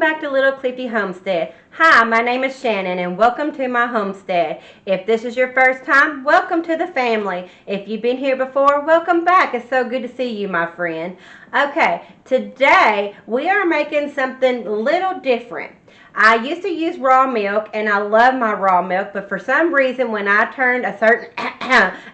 back to Little Clifty Homestead. Hi, my name is Shannon and welcome to my homestead. If this is your first time, welcome to the family. If you've been here before, welcome back. It's so good to see you, my friend. Okay, today we are making something a little different. I used to use raw milk and I love my raw milk, but for some reason when I turned a certain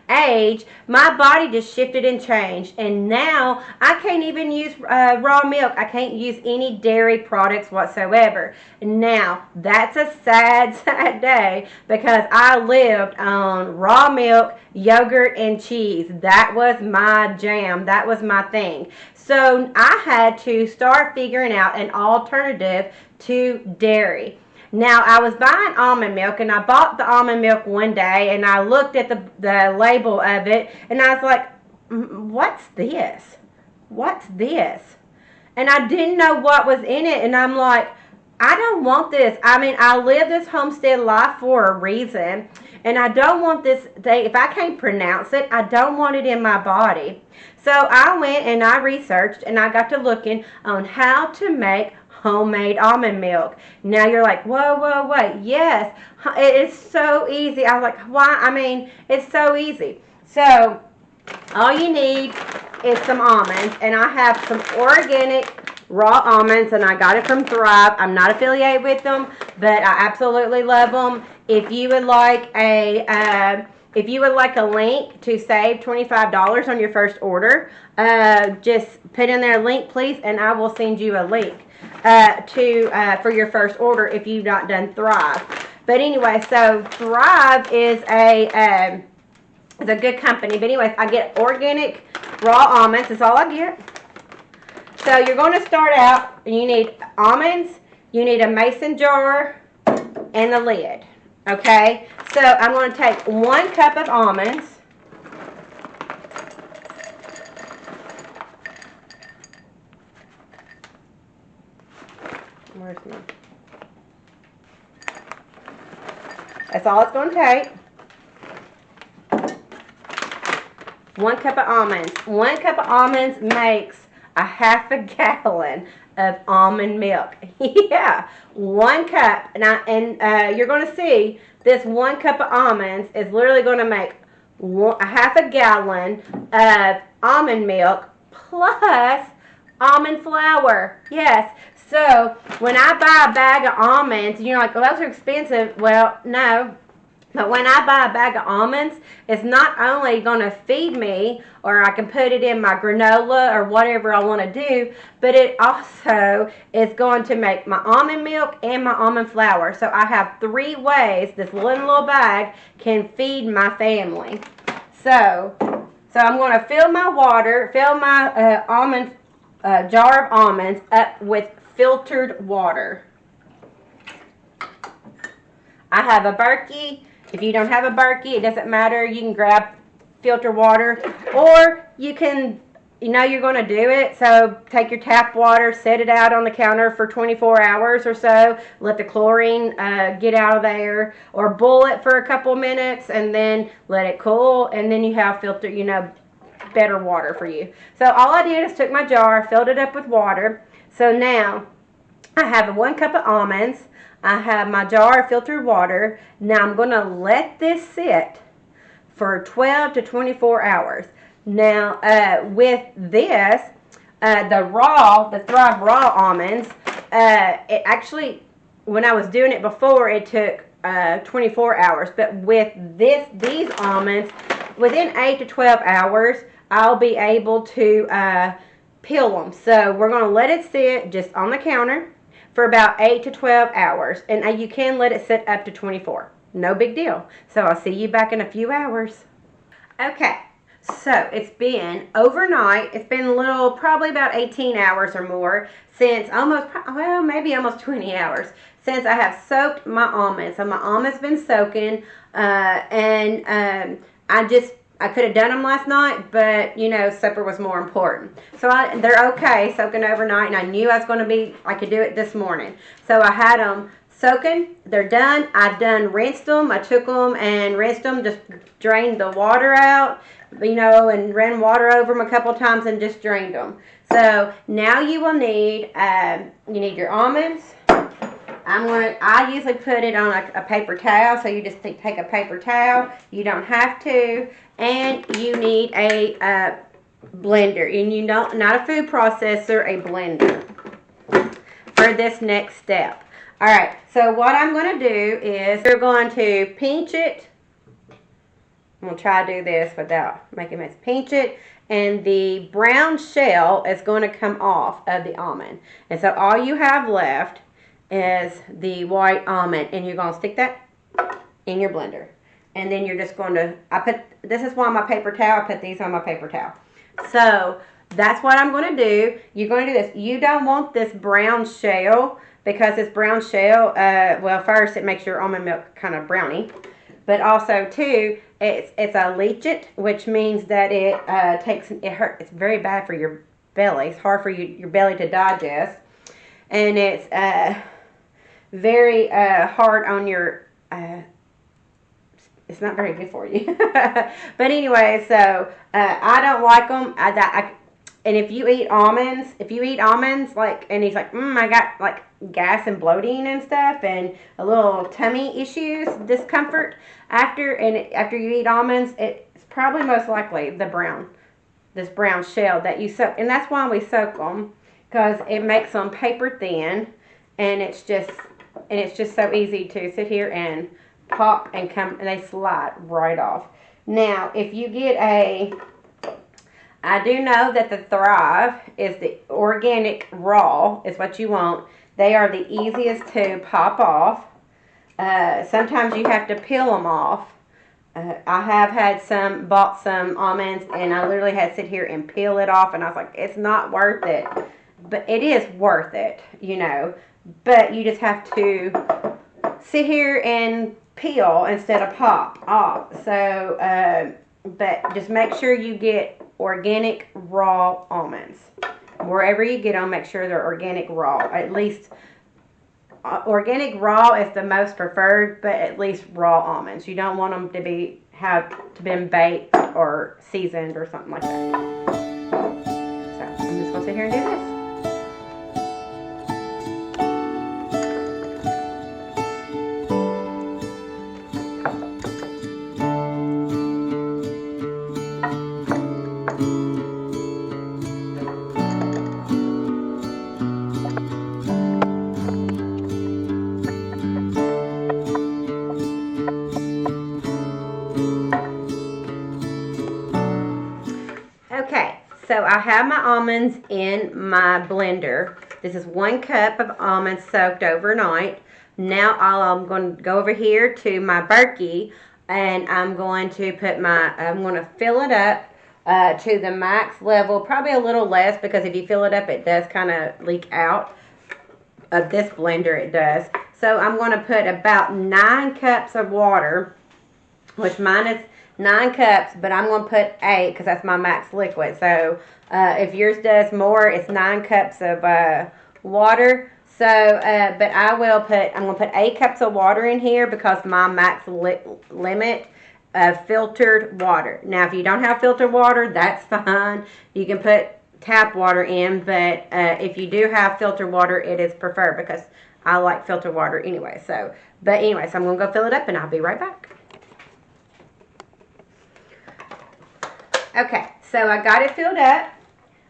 age, my body just shifted and changed, and now I can't even use raw milk. I can't use any dairy products whatsoever. Now, that's a sad, sad day because I lived on raw milk, yogurt, and cheese. That was my jam. That was my thing. So I had to start figuring out an alternative to dairy. Now, I was buying almond milk, and I bought the almond milk one day, and I looked at the label of it, and I was like, what's this? What's this? And I didn't know what was in it, and I'm like, I don't want this. I mean, I live this homestead life for a reason, and I don't want this thing. If I can't pronounce it, I don't want it in my body. So I went and I researched, and I got to looking on how to make homemade almond milk. Now you're like, whoa, wait. Yes, it is so easy. I was like, why? I mean, it's so easy. So all you need is some almonds, and I have some organic raw almonds, and I got it from Thrive. I'm not affiliated with them, but I absolutely love them. If you would like a link to save $25 on your first order, just put in there a link, please, and I will send you a link for your first order if you've not done Thrive. But anyway, so Thrive is a good company. But anyways, I get organic raw almonds. That's all I get. So you're going to start out, you need almonds, you need a mason jar, and the lid. Okay, so I'm going to take 1 cup of almonds. Where's my? That's all it's going to take. 1 cup of almonds. 1 cup of almonds makes a half a gallon of almond milk. Yeah, 1 cup. And you're going to see this 1 cup of almonds is literally going to make a half a gallon of almond milk plus almond flour. Yes. So when I buy a bag of almonds, you're like, well, those are expensive. Well, no. But when I buy a bag of almonds, it's not only going to feed me, or I can put it in my granola or whatever I want to do, but it also is going to make my almond milk and my almond flour. So I have 3 ways this little bag can feed my family. So I'm going to fill my jar of almonds up with filtered water. I have a Berkey. If you don't have a Berkey, it doesn't matter. You can grab filtered water, or you can, you're going to do it, so take your tap water, set it out on the counter for 24 hours or so, let the chlorine get out of there, or boil it for a couple minutes and then let it cool, and then you have filtered, better water for you. So all I did is took my jar, filled it up with water. So now I have 1 cup of almonds. I have my jar of filtered water. Now I'm going to let this sit for 12 to 24 hours. Now with this, the Thrive raw almonds, it actually, when I was doing it before, it took 24 hours. But with these almonds, within 8 to 12 hours, I'll be able to peel them. So we're going to let it sit just on the counter for about 8 to 12 hours. And you can let it sit up to 24. No big deal. So I'll see you back in a few hours. Okay, so it's been overnight. It's been probably about 18 hours or more since maybe almost 20 hours since I have soaked my almonds. So my almonds been soaking, and I could have done them last night, but, supper was more important. So they're okay soaking overnight, and I knew I could do it this morning. So I had them soaking. They're done. I rinsed them. I took them and rinsed them, just drained the water out, and ran water over them a couple times and just drained them. So now you will need, your almonds, I usually put it on a paper towel, so you just take a paper towel. You don't have to. And you need a blender. And you don't, not a food processor, a blender for this next step. Alright, so what I'm going to do is we're going to pinch it. I'm going to try to do this without making a mess. Pinch it. And the brown shell is going to come off of the almond. And so all you have left is the white almond. And you're going to stick that in your blender. And then you're just going to, this is why my paper towel, I put these on my paper towel. So that's what I'm going to do. You're going to do this. You don't want this brown shell, because this brown shell, well, first it makes your almond milk kind of browny. But also, too, it's a leachate, which means that it hurts. It's very bad for your belly. It's hard for your belly to digest, and it's very hard on your. It's not very good for you. But anyway, so I don't like them. And if you eat almonds, like, and he's like, I got like gas and bloating and stuff, and a little tummy issues, discomfort after you eat almonds, it's probably most likely this brown shell that you soak, and that's why we soak them, because it makes them paper thin, and it's just so easy to sit here and pop and they slide right off. Now, if you get I do know that the Thrive is the organic raw is what you want. They are the easiest to pop off. Sometimes you have to peel them off. I have bought some almonds, and I literally had to sit here and peel it off, and I was like, it's not worth it. But it is worth it, you know. But you just have to sit here and peel instead of pop off. So, but just make sure you get organic raw almonds. Wherever you get them, make sure they're organic raw. At least organic raw is the most preferred, but at least raw almonds. You don't want them to have been baked or seasoned or something like that. So I'm just gonna sit here and do this. Okay, so I have my almonds in my blender. This is 1 cup of almonds soaked overnight. Now I'm going to go over here to my Berkey, and I'm going to fill it up to the max level, probably a little less, because if you fill it up, it does kind of leak out of this blender, it does. So I'm going to put about 9 cups of water, which mine is 9 cups, but I'm going to put 8 because that's my max liquid. So if yours does more, it's 9 cups of water. So, but I'm going to put 8 cups of water in here because my max limit of filtered water. Now, if you don't have filtered water, that's fine. You can put tap water in, but if you do have filtered water, it is preferred because I like filtered water anyway. So I'm going to go fill it up, and I'll be right back. Okay, so I got it filled up.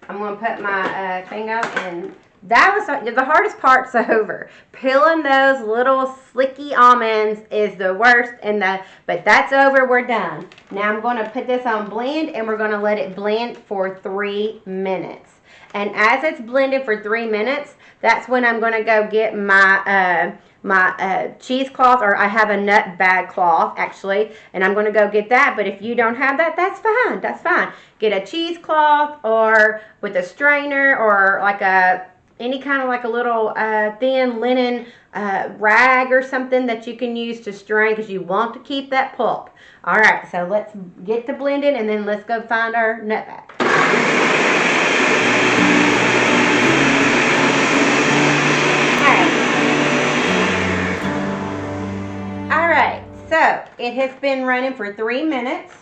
I'm going to put my thing up, and that was the hardest part's over. Peeling those little slicky almonds is the worst, but that's over. We're done. Now I'm going to put this on blend, and we're going to let it blend for 3 minutes. And as it's blended for 3 minutes, that's when I'm going to go get my cheesecloth, or I have a nut bag cloth actually, and I'm going to go get that. But if you don't have that, that's fine. That's fine. Get a cheesecloth, or with a strainer, or like any kind of like a little thin linen rag or something that you can use to strain, because you want to keep that pulp. All right, so let's get to blending, and then let's go find our nut bag. So it has been running for 3 minutes.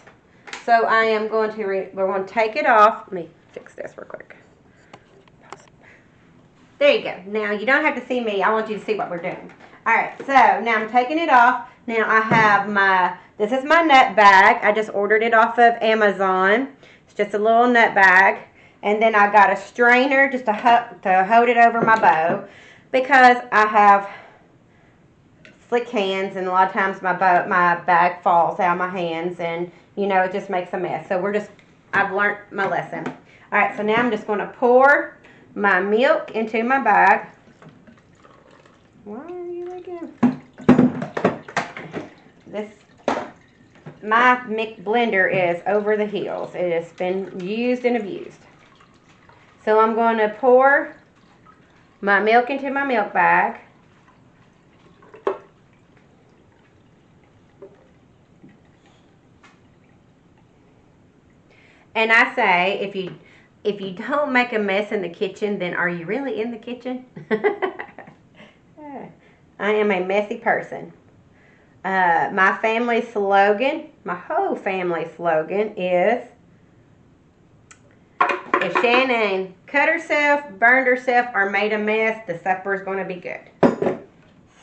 So I am going to we're going to take it off. Let me fix this real quick. There you go. Now, you don't have to see me. I want you to see what we're doing. All right, so now I'm taking it off. Now, I have this is my nut bag. I just ordered it off of Amazon. It's just a little nut bag. And then I got a strainer just to hold it over my bow because I have slick hands, and a lot of times my bag falls out of my hands, and, you know, it just makes a mess. So I've learned my lesson. All right, so now I'm just going to pour my milk into my bag. Why are you looking? My blender is over the hills. It has been used and abused. So I'm going to pour my milk into my milk bag. And I say, if you don't make a mess in the kitchen, then are you really in the kitchen? I am a messy person. My family slogan, my whole family slogan is, if Shannon cut herself, burned herself, or made a mess, the supper is going to be good.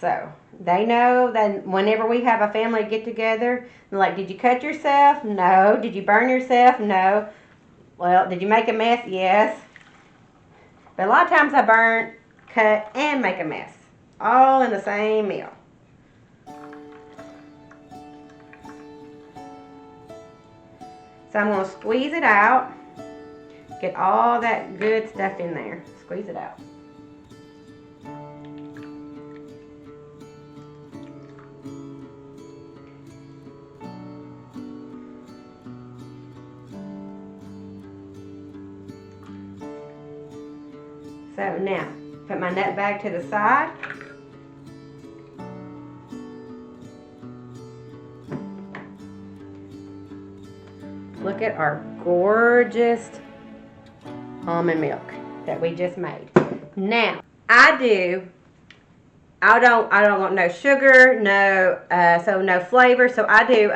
So, they know that whenever we have a family get together, they're like, did you cut yourself? No. Did you burn yourself? No. Well, did you make a mess? Yes. But a lot of times I burn, cut, and make a mess. All in the same meal. So I'm going to squeeze it out. Get all that good stuff in there. Squeeze it out. So now, put my nut bag to the side. Look at our gorgeous almond milk that we just made. Now, I don't want no sugar, no flavor, so I do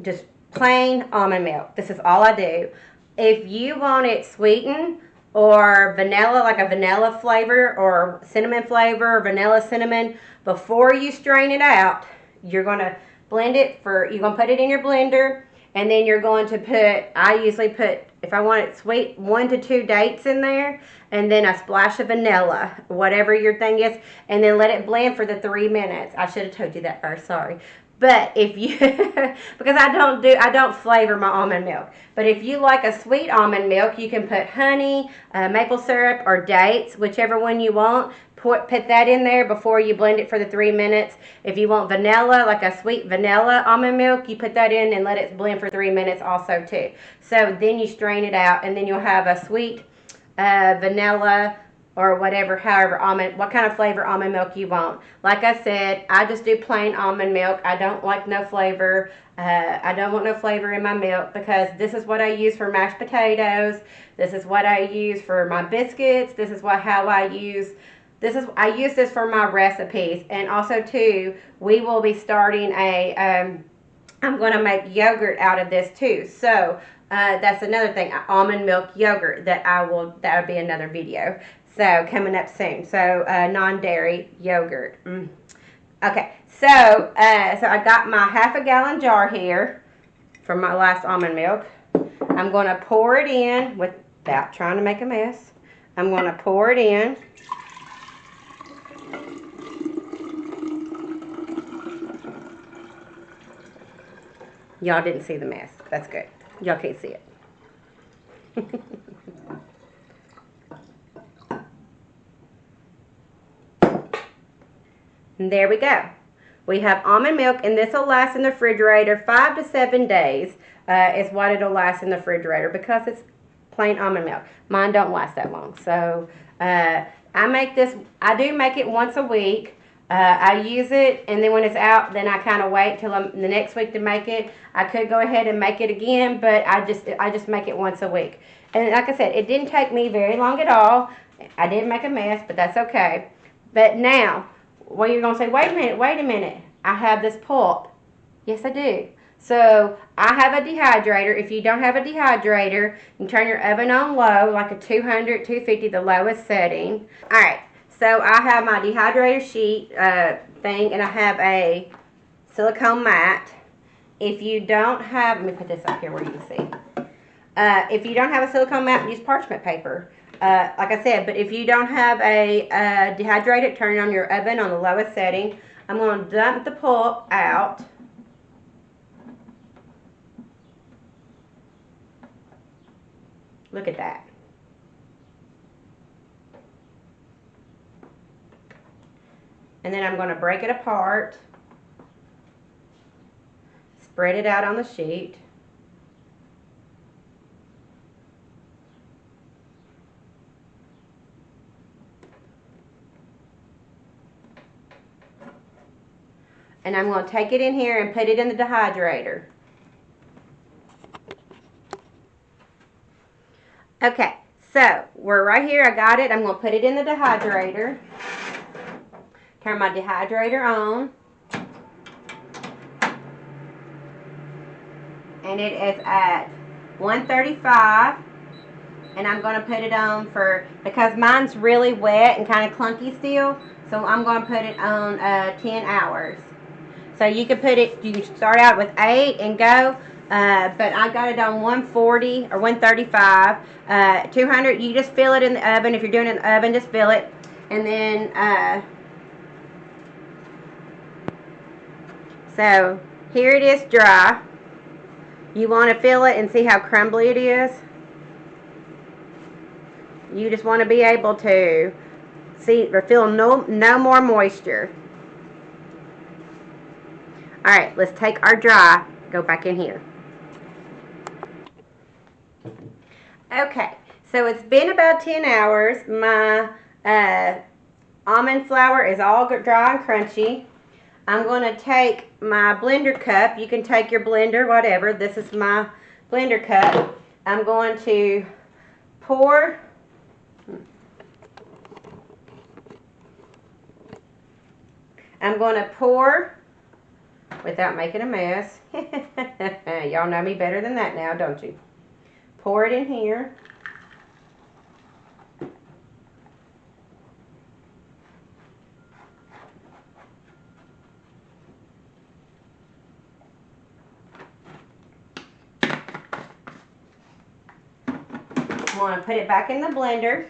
just plain almond milk. This is all I do. If you want it sweetened or vanilla, like a vanilla flavor or cinnamon flavor, or vanilla cinnamon, before you strain it out, you're going to blend it you're going to put it in your blender, and then you're going to I usually put, if I want it sweet, 1 to 2 dates in there, and then a splash of vanilla, whatever your thing is, and then let it blend for the 3 minutes. I should have told you that first, sorry. But if you, because I don't flavor my almond milk. But if you like a sweet almond milk, you can put honey, maple syrup, or dates, whichever one you want. Put that in there before you blend it for the 3 minutes. If you want vanilla, like a sweet vanilla almond milk, you put that in and let it blend for 3 minutes also too. So then you strain it out, and then you'll have a sweet vanilla or whatever, what kind of flavor almond milk you want. Like I said, I just do plain almond milk. I don't like no flavor. I don't want no flavor in my milk because this is what I use for mashed potatoes. This is what I use for my biscuits. I use this for my recipes. And also too, we will be starting I'm going to make yogurt out of this too. So that's another thing, almond milk yogurt that'll be another video. So coming up soon. So non-dairy yogurt. Okay, so I got my half-a-gallon jar here from my last almond milk. I'm going to pour it in without trying to make a mess. I'm going to pour it in. Y'all didn't see the mess. That's good. Y'all can't see it. And there we go. We have almond milk, and this will last in the refrigerator 5 to 7 days is what it'll last in the refrigerator because it's plain almond milk. Mine don't last that long. So I do make it once a week. I use it, and then when it's out, then I kind of wait till the next week to make it. I could go ahead and make it again, but I just make it once a week. And like I said, it didn't take me very long at all. I didn't make a mess, but that's okay. But now, well, you're going to say, wait a minute. I have this pulp. Yes, I do. So I have a dehydrator. If you don't have a dehydrator, you can turn your oven on low, like a 200, 250, the lowest setting. Alright, so I have my dehydrator sheet thing, and I have a silicone mat. If you don't have, let me put this up here where you can see. If you don't have a silicone mat, use parchment paper. Like I said, but if you don't have a dehydrator, turn on your oven on the lowest setting. I'm going to dump the pulp out. Look at that. And then I'm going to break it apart. Spread it out on the sheet. And I'm going to take it in here and put it in the dehydrator. Okay, so we're right here. I got it. I'm going to put it in the dehydrator. Turn my dehydrator on. And it is at 135. And I'm going to put it on because mine's really wet and kind of clunky still. So I'm going to put it on 10 hours. So you can start out with 8 and go. But I got it on 140 or 135. 200, you just fill it in the oven. If you're doing it in the oven, just fill it. And then, so here it is dry. You want to fill it and see how crumbly it is. You just want to be able to see or feel no more moisture. Alright, let's take our dry, go back in here. Okay, so it's been about 10 hours. My almond flour is all dry and crunchy. I'm going to take my blender cup. You can take your blender, whatever. This is my blender cup. I'm going to pour without making a mess. Y'all know me better than that now, don't you? Pour it in here. I'm going to put it back in the blender.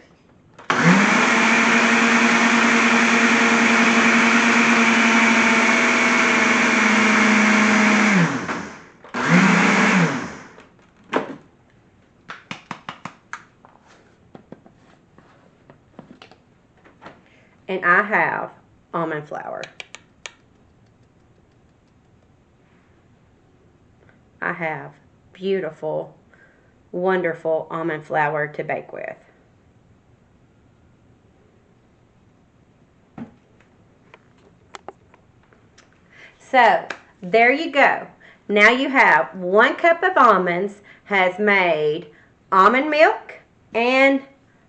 And I have almond flour. I have beautiful, wonderful almond flour to bake with. So, there you go. Now you have 1 cup of almonds has made almond milk and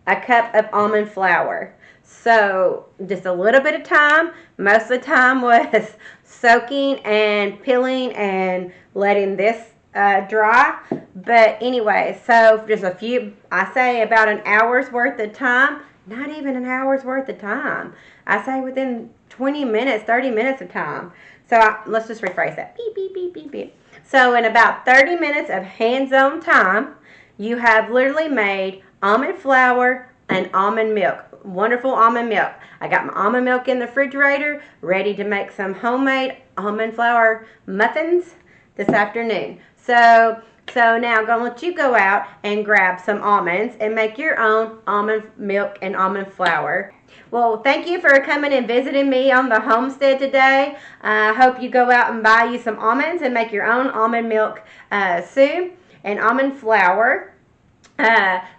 a cup of almond flour. So, just a little bit of time. Most of the time was soaking and peeling and letting this dry. But anyway, so just a few, I say about an hour's worth of time. Not even an hour's worth of time. I say within 20 minutes, 30 minutes of time. So let's just rephrase that. Beep, beep, beep, beep, beep. So in about 30 minutes of hands-on time, you have literally made almond flour and almond milk. Wonderful almond milk. I got my almond milk in the refrigerator, ready to make some homemade almond flour muffins this afternoon. So now I'm going to let you go out and grab some almonds and make your own almond milk and almond flour. Well, thank you for coming and visiting me on the homestead today. I hope you go out and buy you some almonds and make your own almond milk soon and almond flour.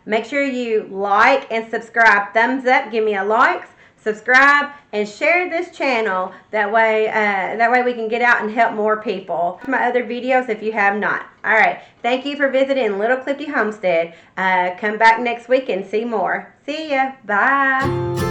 Make sure you like and subscribe. Thumbs up, give me a like, subscribe, and share this channel. That way we can get out and help more people. My other videos if you have not. Alright, thank you for visiting Little Clifty Homestead. Come back next week and see more. See ya. Bye.